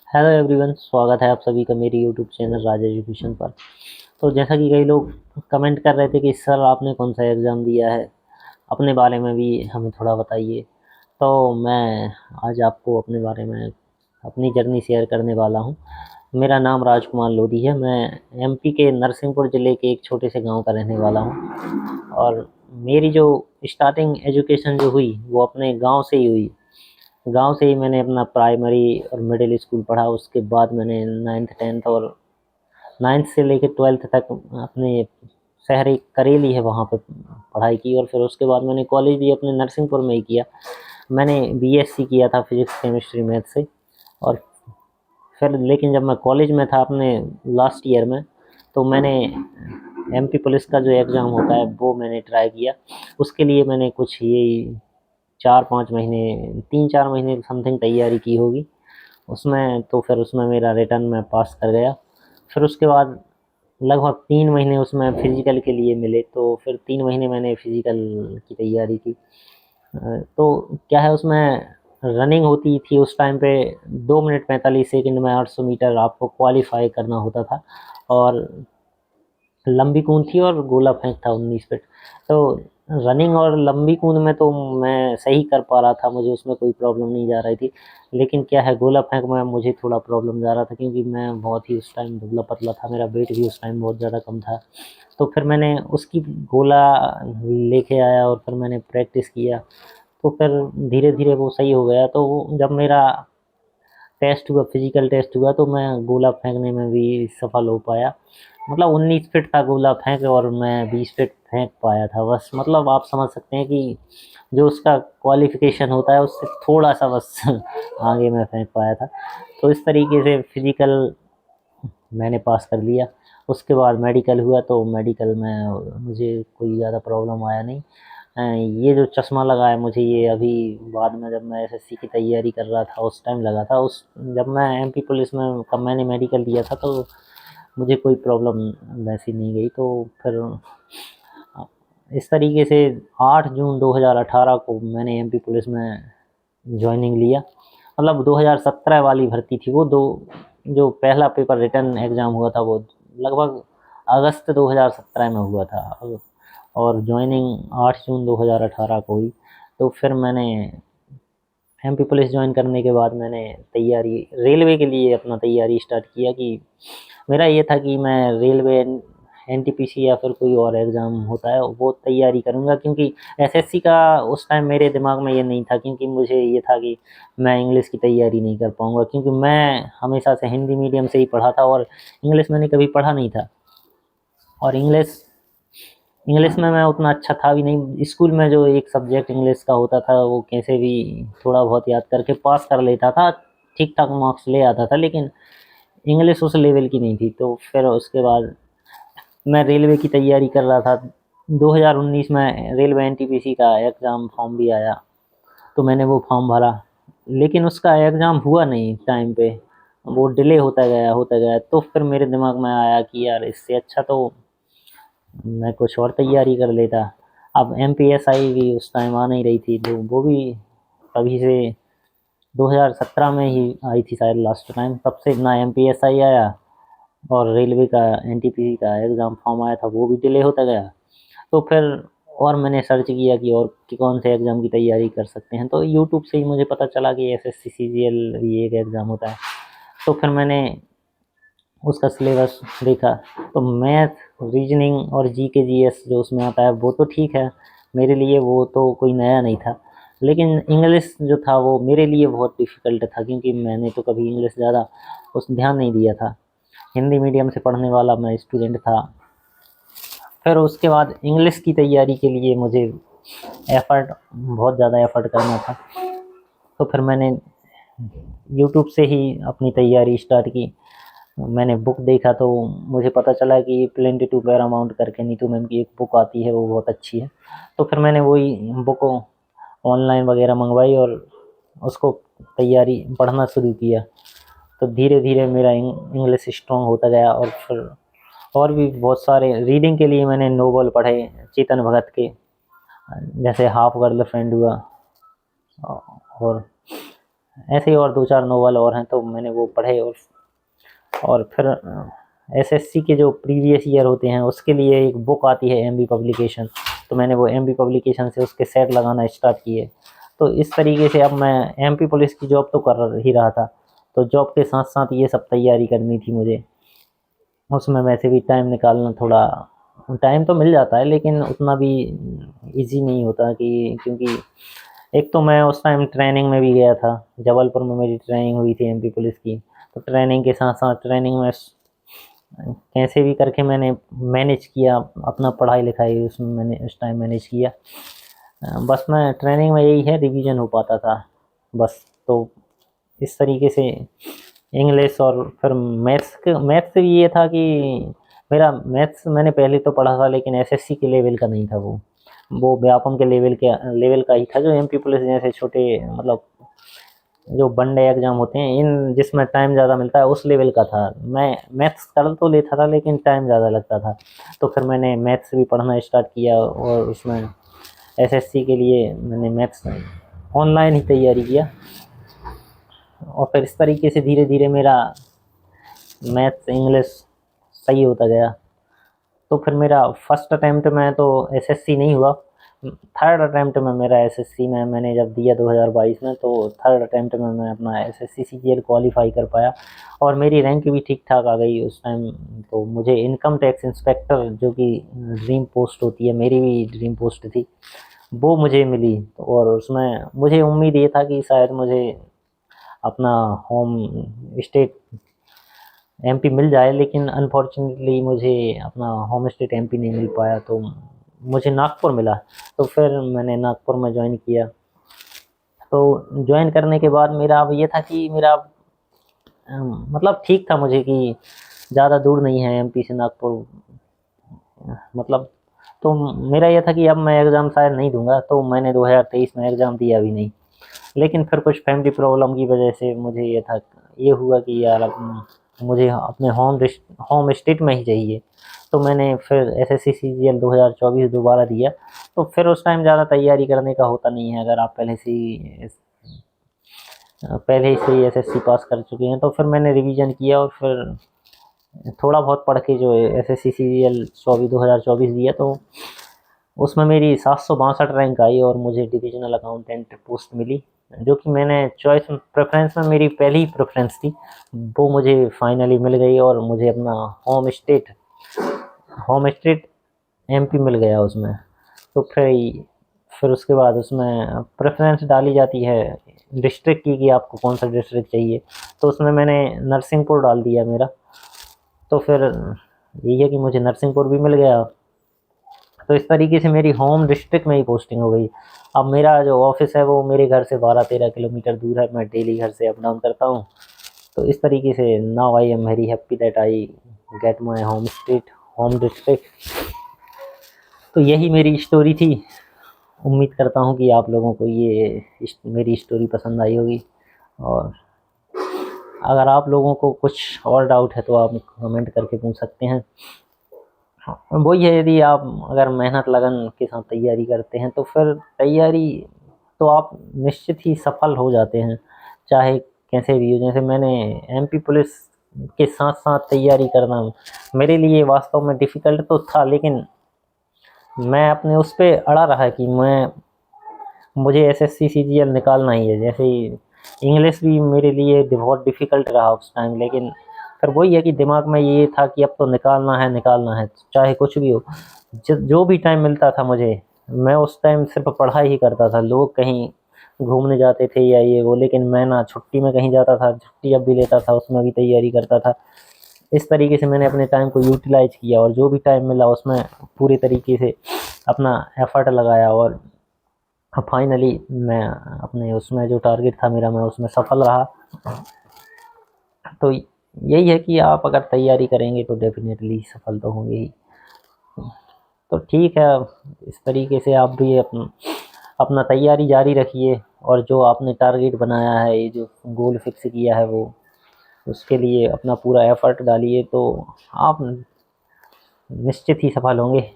Hello everyone, स्वागत है आप सभी का मेरी यूट्यूब चैनल राज एजुकेशन पर। तो जैसा कि कई लोग कमेंट कर रहे थे कि सर आपने कौन सा एग्ज़ाम दिया है, अपने बारे में भी हमें थोड़ा बताइए। तो मैं आज आपको अपने बारे में अपनी जर्नी शेयर करने वाला हूँ। मेरा नाम राजकुमार लोधी है। मैं एमपी के नरसिंहपुर ज़िले के एक छोटे से गांव का रहने वाला हूँ और मेरी जो स्टार्टिंग एजुकेशन जो हुई वो अपने गांव से ही हुई। गांव से ही मैंने अपना प्राइमरी और मिडिल स्कूल पढ़ा। उसके बाद मैंने नाइन्थ टेंथ और नाइन्थ से लेकर ट्वेल्थ तक अपने शहर एक करेली है वहाँ पे पढ़ाई की और फिर उसके बाद मैंने कॉलेज भी अपने नरसिंहपुर में ही किया। मैंने बीएससी किया था फिजिक्स केमिस्ट्री मैथ से। और फिर लेकिन जब मैं कॉलेज में था अपने लास्ट ईयर में, तो मैंने एमपी पुलिस का जो एग्ज़ाम होता है वो मैंने ट्राई किया। उसके लिए मैंने कुछ यही 4-5 महीने 3-4 महीने समथिंग तैयारी की होगी उसमें। तो फिर उसमें मेरा रिटर्न में पास कर गया। फिर उसके बाद लगभग 3 महीने उसमें फिजिकल के लिए मिले, तो फिर 3 महीने मैंने फिजिकल की तैयारी की। तो क्या है उसमें रनिंग होती थी उस टाइम पे। 2 मिनट 45 सेकंड में 800 मीटर आपको क्वालिफाई करना होता था। और लंबी कूद थी और गोला फेंक था 19 फीट। तो रनिंग और लंबी कूद में तो मैं सही कर पा रहा था, मुझे उसमें कोई प्रॉब्लम नहीं जा रही थी। लेकिन क्या है गोला फेंक में मुझे थोड़ा प्रॉब्लम जा रहा था, क्योंकि मैं बहुत ही उस टाइम दुबला पतला था, मेरा वेट भी उस टाइम बहुत ज़्यादा कम था। तो फिर मैंने उसकी गोला लेके आया और फिर मैंने प्रैक्टिस किया। तो फिर धीरे धीरे वो सही हो गया। तो जब मेरा टेस्ट हुआ, फिजिकल टेस्ट हुआ, तो मैं गोला फेंकने में भी सफल हो पाया। मतलब 19 फीट था गोला फेंक और मैं 20 फीट फेंक पाया था बस। मतलब आप समझ सकते हैं कि जो उसका क्वालिफिकेशन होता है उससे थोड़ा सा बस आगे मैं फेंक पाया था। तो इस तरीके से फिजिकल मैंने पास कर लिया। उसके बाद मेडिकल हुआ, तो मेडिकल में मुझे कोई ज़्यादा प्रॉब्लम आया नहीं। ये जो चश्मा लगा है मुझे, ये अभी बाद में जब मैं एसएससी की तैयारी कर रहा था उस टाइम लगा था। उस जब मैं एमपी पुलिस में कब मैंने मेडिकल दिया था, तो मुझे कोई प्रॉब्लम वैसी नहीं गई। तो फिर इस तरीके से 8 जून 2018 को मैंने एमपी पुलिस में जॉइनिंग लिया। मतलब 2017 वाली भर्ती थी वो। दो जो पहला पेपर रिटर्न एग्ज़ाम हुआ था वो लगभग अगस्त 2017 में हुआ था। और जॉइनिंग 8 जून 2018 को हुई। तो फिर मैंने एमपी पुलिस ज्वाइन करने के बाद मैंने तैयारी रेलवे के लिए अपना तैयारी स्टार्ट किया। कि मेरा ये था कि मैं रेलवे एनटीपीसी या फिर कोई और एग्ज़ाम होता है वो तैयारी करूँगा, क्योंकि एसएससी का उस टाइम मेरे दिमाग में ये नहीं था। क्योंकि मुझे ये था कि मैं इंग्लिश की तैयारी नहीं कर पाऊँगा, क्योंकि मैं हमेशा से हिंदी मीडियम से ही पढ़ा था और इंग्लिश मैंने कभी पढ़ा नहीं था। और इंग्लिश इंग्लिश में मैं उतना अच्छा था भी नहीं। स्कूल में जो एक सब्जेक्ट इंग्लिश का होता था वो कैसे भी थोड़ा बहुत याद करके पास कर लेता था, ठीक ठाक मार्क्स ले आता था, लेकिन इंग्लिश उस लेवल की नहीं थी। तो फिर उसके बाद मैं रेलवे की तैयारी कर रहा था। 2019 में रेलवे एनटीपीसी का एग्ज़ाम फॉर्म भी आया, तो मैंने वो फॉर्म भरा। लेकिन उसका एग्ज़ाम हुआ नहीं टाइम पे, वो डिले होता गया। तो फिर मेरे दिमाग में आया कि यार इससे अच्छा तो मैं कुछ और तैयारी कर लेता। अब एमपीएसआई भी उस टाइम आ नहीं रही थी, तो वो भी तभी से 2017 में ही आई थी शायद लास्ट टाइम। तब से ना एमपीएसआई आया और रेलवे का एनटीपीसी का एग्ज़ाम फॉर्म आया था वो भी डिले होता गया। तो फिर और मैंने सर्च किया कि और कि कौन से एग्ज़ाम की तैयारी कर सकते हैं, तो यूट्यूब से ही मुझे पता चला कि एसएससी सीजीएल भी एक एग्ज़ाम होता है। तो फिर मैंने उसका सिलेबस देखा। तो मैथ, रीजनिंग और जीके जीएस जो उसमें आता है वो तो ठीक है मेरे लिए, वो तो कोई नया नहीं था। लेकिन इंग्लिश जो था वो मेरे लिए बहुत डिफ़िकल्ट था, क्योंकि मैंने तो कभी इंग्लिश ज़्यादा उस ध्यान नहीं दिया था। हिंदी मीडियम से पढ़ने वाला मैं स्टूडेंट था। फिर उसके बाद इंग्लिश की तैयारी के लिए मुझे बहुत ज़्यादा एफ़र्ट करना था। तो फिर मैंने यूट्यूब से ही अपनी तैयारी स्टार्ट की। मैंने बुक देखा तो मुझे पता चला कि प्लेंटी टू पैरामाउंट करके नीतू मैम की एक बुक आती है, वो बहुत अच्छी है। तो फिर मैंने वही बुक ऑनलाइन वगैरह मंगवाई और उसको तैयारी पढ़ना शुरू किया। तो धीरे धीरे मेरा इंग्लिश स्ट्रॉन्ग होता गया। और फिर और भी बहुत सारे रीडिंग के लिए मैंने नोवेल पढ़े चेतन भगत के, जैसे हाफ गर्ल फ्रेंड हुआ। और ऐसे ही और 2-4 नोवेल और हैं, तो मैंने वो पढ़े। और फिर एसएससी के जो प्रीवियस ईयर होते हैं उसके लिए एक बुक आती है एमबी पब्लिकेशन, तो मैंने वो एमबी पब्लिकेशन से उसके सेट लगाना स्टार्ट किए। तो इस तरीके से अब मैं एमपी पुलिस की जॉब तो कर ही रहा था, तो जॉब के साथ साथ ये सब तैयारी करनी थी मुझे। उसमें वैसे भी टाइम निकालना थोड़ा, टाइम तो मिल जाता है लेकिन उतना भी इजी नहीं होता, कि क्योंकि एक तो मैं उस टाइम ट्रेनिंग में भी गया था, जबलपुर में मेरी ट्रेनिंग हुई थी एमपी पुलिस की। तो ट्रेनिंग के साथ साथ ट्रेनिंग में कैसे भी करके मैंने मैनेज किया अपना पढ़ाई लिखाई, उसमें मैंने उस टाइम मैनेज किया। बस मैं ट्रेनिंग में यही है, रिवीजन हो पाता था बस। तो इस तरीके से इंग्लिश और फिर मैथ्स भी ये था कि मेरा मैथ्स मैंने पहले तो पढ़ा था लेकिन एसएससी के लेवल का नहीं था, वो व्यापम के लेवल का ही था, जो एमपी पुलिस जैसे छोटे मतलब जो वनडे एग्जाम होते हैं इन जिसमें टाइम ज़्यादा मिलता है उस लेवल का था। मैं मैथ्स कर तो लेता था लेकिन टाइम ज़्यादा लगता था, तो फिर मैंने मैथ्स भी पढ़ना स्टार्ट किया, और उसमें एसएससी के लिए मैंने मैथ्स ऑनलाइन ही तैयारी किया। और फिर इस तरीके से धीरे धीरे मेरा मैथ्स इंग्लिश सही होता गया। तो फिर मेरा फर्स्ट अटैम्प्ट में तो एसएससी नहीं हुआ, थर्ड अटैम्प्ट में मेरा एसएससी में मैंने जब दिया 2022 में, तो थर्ड अटैम्प्ट में मैं अपना एसएससी सीजीएल क्वालिफाई कर पाया, और मेरी रैंक भी ठीक ठाक आ गई उस टाइम। तो मुझे इनकम टैक्स इंस्पेक्टर, जो कि ड्रीम पोस्ट होती है, मेरी भी ड्रीम पोस्ट थी, वो मुझे मिली। और उसमें मुझे उम्मीद ये था कि शायद मुझे अपना होम स्टेट एमपी मिल जाए, लेकिन अनफॉर्चुनेटली मुझे अपना होम स्टेट एमपी नहीं मिल पाया, तो मुझे नागपुर मिला। तो फिर मैंने नागपुर में ज्वाइन किया। तो ज्वाइन करने के बाद मेरा अब ये था कि मेरा मतलब ठीक था मुझे कि ज़्यादा दूर नहीं है एमपी से नागपुर, मतलब। तो मेरा ये था कि अब मैं एग्ज़ाम शायद नहीं दूंगा, तो मैंने 2023 में एग्ज़ाम दिया भी नहीं। लेकिन फिर कुछ फैमिली प्रॉब्लम की वजह से मुझे ये हुआ कि यार अब मुझे अपने होम स्टेट में ही चाहिए। तो मैंने फिर एसएससी सीजीएल 2024 दोबारा दिया। तो फिर उस टाइम ज़्यादा तैयारी करने का होता नहीं है, अगर आप पहले ही से एसएससी पास कर चुके हैं। तो फिर मैंने रिवीजन किया, और फिर थोड़ा बहुत पढ़ के जो एसएससी सीजीएल 2024 दिया, तो उसमें मेरी 762 रैंक आई, और मुझे डिविजनल अकाउंटेंट पोस्ट मिली, जो कि मैंने चॉइस प्रेफरेंस में मेरी पहली ही प्रेफरेंस थी, वो मुझे फाइनली मिल गई, और मुझे अपना होम स्टेट एमपी मिल गया उसमें। तो फिर उसके बाद उसमें प्रेफरेंस डाली जाती है डिस्ट्रिक्ट की, कि आपको कौन सा डिस्ट्रिक्ट चाहिए। तो उसमें मैंने नरसिंहपुर डाल दिया मेरा। तो फिर यही है कि मुझे नरसिंहपुर भी मिल गया। तो इस तरीके से मेरी होम डिस्ट्रिक्ट में ही पोस्टिंग हो गई। अब मेरा जो ऑफिस है वो मेरे घर से 12-13 किलोमीटर दूर है, मैं डेली घर से अप डाउन करता हूँ। तो इस तरीके से now I am very happy that I get my home district. तो यही मेरी स्टोरी थी। उम्मीद करता हूँ कि आप लोगों को ये मेरी स्टोरी पसंद आई होगी, और अगर आप लोगों को कुछ और डाउट है तो आप कमेंट करके पूछ सकते हैं। वही है, यदि आप अगर मेहनत लगन के साथ तैयारी करते हैं तो फिर तैयारी तो आप निश्चित ही सफल हो जाते हैं, चाहे कैसे भी हो। जैसे मैंने एमपी पुलिस के साथ साथ तैयारी करना मेरे लिए वास्तव में डिफ़िकल्ट तो था, लेकिन मैं अपने उस पर अड़ा रहा कि मुझे एसएससी सीजीएल निकालना ही है। जैसे ही इंग्लिश भी मेरे लिए बहुत डिफ़िकल्ट रहा उस टाइम, लेकिन फिर वही है कि दिमाग में ये था कि अब तो निकालना है चाहे कुछ भी हो। जो भी टाइम मिलता था मुझे, मैं उस टाइम सिर्फ पढ़ाई ही करता था। लोग कहीं घूमने जाते थे या ये वो, लेकिन मैं ना छुट्टी में कहीं जाता था, छुट्टी जब भी लेता था उसमें भी तैयारी करता था। इस तरीके से मैंने अपने टाइम को यूटिलाइज किया, और जो भी टाइम मिला उसमें पूरी तरीके से अपना एफर्ट लगाया, और फाइनली मैं अपने उसमें जो टारगेट था मेरा, मैं उसमें सफल रहा। तो यही है कि आप अगर तैयारी करेंगे तो डेफिनेटली सफल तो होंगे ही। तो ठीक है, इस तरीके से आप भी अपना तैयारी जारी रखिए, और जो आपने टारगेट बनाया है, ये जो गोल फिक्स किया है, वो उसके लिए अपना पूरा एफर्ट डालिए, तो आप निश्चित ही सफल होंगे।